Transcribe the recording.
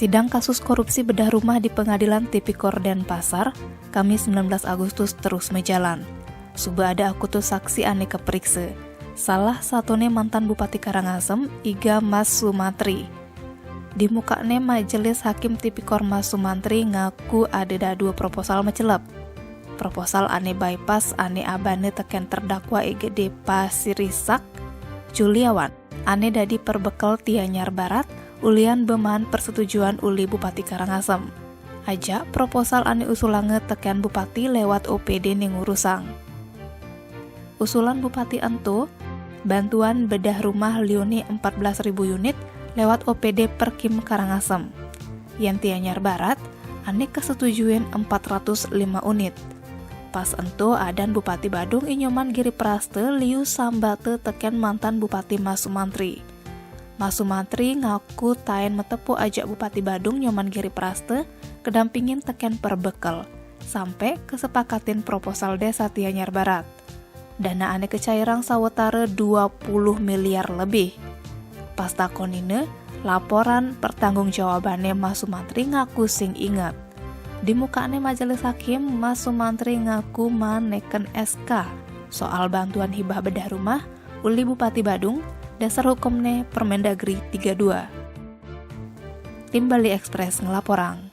Sidang kasus korupsi bedah rumah di Pengadilan Tipikor Denpasar, Kamis 19 Agustus terus menjalan. Sudah ada akutus saksi ane keperiksa. Salah satunya mantan Bupati Karangasem, Iga Mas Sumantri. Di mukanya Majelis Hakim Tipikor Mas Sumantri ngaku ada dua proposal mecelep. Proposal ane bypass ane abane teken terdakwa EGD Pasirisak, Juliawan, ane dadi perbekal Tianyar Barat, ulian bemahan persetujuan uli Bupati Karangasem. Aja proposal ane usulange teken Bupati lewat OPD ning urusang. Usulan Bupati entu, bantuan bedah rumah liuni 14.000 unit lewat OPD Perkim Karangasem. Yang Tianyar Barat, ane kesetujuan 405 unit. Pas entu adan Bupati Badung Inyoman Giri Praste liu sambate teken mantan Bupati Mas Sumantri. Mas Sumantri ngaku tain metepu ajak Bupati Badung Nyoman Giri Praste kedampingin teken perbekal sampai kesepakatin proposal desa Tianyar Barat. Dana ane kecairang sawetara 20 miliar lebih. Pas takonine, laporan pertanggungjawabannya Mas Sumantri ngaku sing ingat. Di mukanya Majelis Hakim, Mas Sumantri ngaku maneken SK soal bantuan hibah bedah rumah uli Bupati Badung, dasar hukumnya Permendagri 32. Tim Bali Express ngelaporang.